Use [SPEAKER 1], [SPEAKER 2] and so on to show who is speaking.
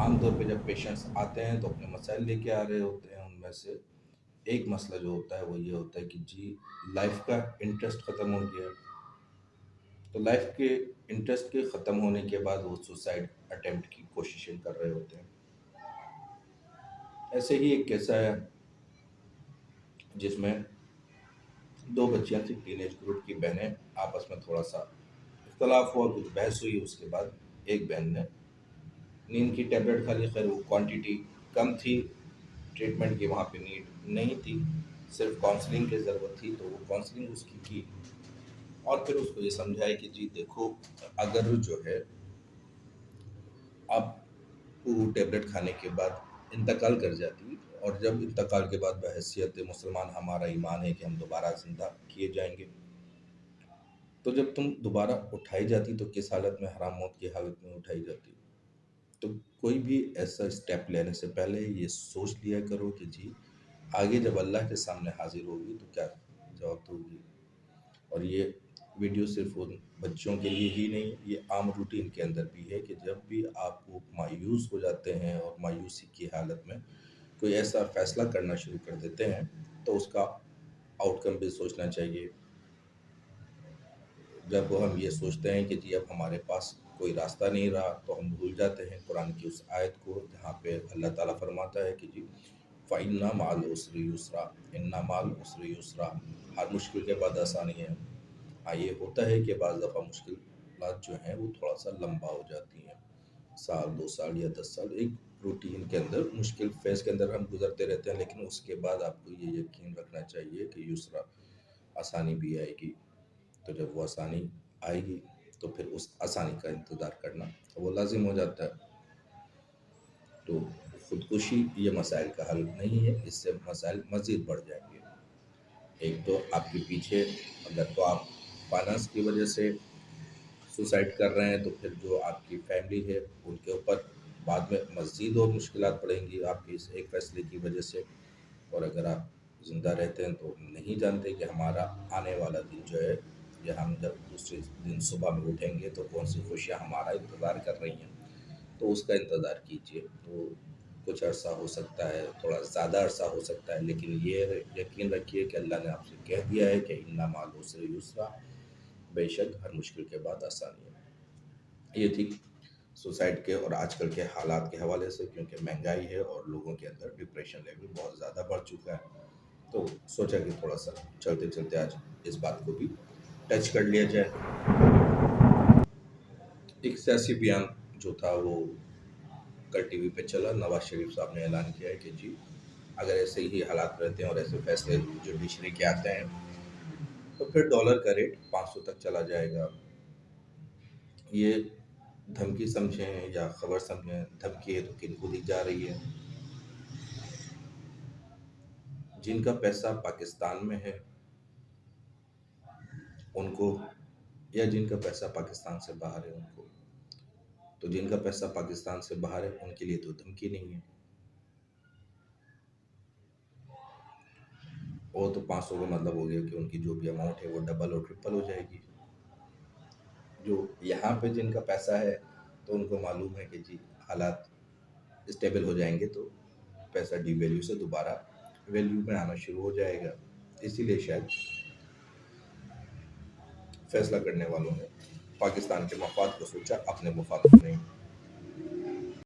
[SPEAKER 1] عام طور پہ جب پیشنٹس آتے ہیں تو اپنے مسائل لے کے آ رہے ہوتے ہیں. ان میں سے ایک مسئلہ جو ہوتا ہے وہ یہ ہوتا ہے کہ جی لائف کا انٹرسٹ ختم ہو گیا ہے. تو لائف کے انٹرسٹ کے ختم ہونے کے بعد وہ سوسائڈ اٹیمپٹ کی کوششیں کر رہے ہوتے ہیں. ایسے ہی ایک کیسا ہے جس میں دو بچیاں تھیں ٹین ایج گروپ کی بہنیں, آپس میں تھوڑا سا اختلاف ہوا, کچھ بحث ہوئی. اس کے بعد ایک بہن نے نیند کی ٹیبلٹ کھا لی. خیر وہ کوانٹٹی کم تھی, ٹریٹمنٹ کی وہاں پہ نیڈ نہیں تھی, صرف کاؤنسلنگ کی ضرورت تھی. تو وہ کاؤنسلنگ اس کی اور پھر اس کو یہ سمجھایا کہ جی دیکھو اگر جو ہے آپ وہ ٹیبلٹ کھانے کے بعد انتقال کر جاتی, اور جب انتقال کے بعد بحیثیت مسلمان ہمارا ایمان ہے کہ ہم دوبارہ زندہ کیے جائیں گے, تو جب تم دوبارہ اٹھائی جاتی تو کس حالت میں, حرام موت کی حالت میں اٹھائی جاتی. تو کوئی بھی ایسا اسٹیپ لینے سے پہلے یہ سوچ لیا کرو کہ جی آگے جب اللہ کے سامنے حاضر ہوگی تو کیا جواب ہوگی. اور یہ ویڈیو صرف ان بچوں کے لیے ہی نہیں, یہ عام روٹین کے اندر بھی ہے کہ جب بھی آپ کو مایوس ہو جاتے ہیں اور مایوسی کی حالت میں کوئی ایسا فیصلہ کرنا شروع کر دیتے ہیں تو اس کا آؤٹ کم بھی سوچنا چاہیے. جب ہم یہ سوچتے ہیں کہ جی اب ہمارے پاس کوئی راستہ نہیں رہا تو ہم بھول جاتے ہیں قرآن کی اس آیت کو جہاں پہ اللہ تعالیٰ فرماتا ہے کہ جی فَإِنَّ مَعَ الْعُسْرِ يُسْرًا إِنَّ مَعَ الْعُسْرِ يُسْرًا, ہر مشکل کے بعد آسانی ہے. ہاں یہ ہوتا ہے کہ بعض دفعہ مشکلات جو ہیں وہ تھوڑا سا لمبا ہو جاتی ہیں, سال 2 سال یا 10 سال ایک روٹین کے اندر مشکل فیز کے اندر ہم گزرتے رہتے ہیں. لیکن اس کے بعد آپ کو یہ یقین رکھنا چاہیے کہ یسرا آسانی بھی آئے گی. تو جب وہ آسانی آئے گی تو پھر اس آسانی کا انتظار کرنا وہ لازم ہو جاتا ہے. تو خودکشی یہ مسائل کا حل نہیں ہے, اس سے مسائل مزید بڑھ جائیں گے. ایک تو آپ کے پیچھے اگر تو آپ فائنانس کی وجہ سے سوسائڈ کر رہے ہیں تو پھر جو آپ کی فیملی ہے ان کے اوپر بعد میں مزید اور مشکلات پڑیں گی آپ کے اس ایک فیصلے کی وجہ سے. اور اگر آپ زندہ رہتے ہیں تو نہیں جانتے کہ ہمارا آنے والا دن جو ہے یا ہم جب دوسرے دن صبح میں اٹھیں گے تو کون سی خوشیاں ہمارا انتظار کر رہی ہیں. تو اس کا انتظار کیجیے. تو کچھ عرصہ ہو سکتا ہے, تھوڑا زیادہ عرصہ ہو سکتا ہے, لیکن یہ یقین رکھیے کہ اللہ نے آپ سے کہہ دیا ہے کہ اِنَّ مَعَ الْعُسْرِ يُسْرًا, بے شک ہر مشکل کے بعد آسانی ہے. یہ تھی سوسائڈ کے اور آج کل کے حالات کے حوالے سے, کیونکہ مہنگائی ہے اور لوگوں کے اندر ڈپریشن لیول بہت زیادہ بڑھ چکا ہے. تو سوچا کہ تھوڑا سا چلتے چلتے آج اس بات کو بھی ٹچ کر لیا جائے. ایک سیاسی بیان جو تھا وہ کل ٹی وی پہ چلا. نواز شریف صاحب نے اعلان کیا ہے کہ جی اگر ایسے ہی حالات رہتے ہیں اور ایسے فیصلے جوڈیشری کے آتے ہیں تو پھر ڈالر کا ریٹ 500 تک چلا جائے گا. یہ دھمکی سمجھیں یا خبر سمجھیں, دھمکی ہے تو کن کو دی جا رہی ہے؟ جن کا پیسہ پاکستان میں ہے ان کو, یا جن کا پیسہ پاکستان سے باہر ہے ان کو. تو جن کا پیسہ پاکستان سے باہر ہے ان کے لیے تو دھمکی نہیں ہے, وہ تو 500 کا مطلب ہو گیا کہ ان کی جو بھی اماؤنٹ ہے وہ ڈبل اور ٹرپل ہو جائے گی. جو یہاں پہ جن کا پیسہ ہے تو ان کو معلوم ہے کہ جی حالات اسٹیبل ہو جائیں گے تو پیسہ ڈی ویلیو سے دوبارہ ویلیو میں آنا شروع ہو جائے گا. اسی لیے شاید فیصلہ کرنے والوں نے پاکستان کے مفاد کو سوچا, اپنے مفاد کو نہیں.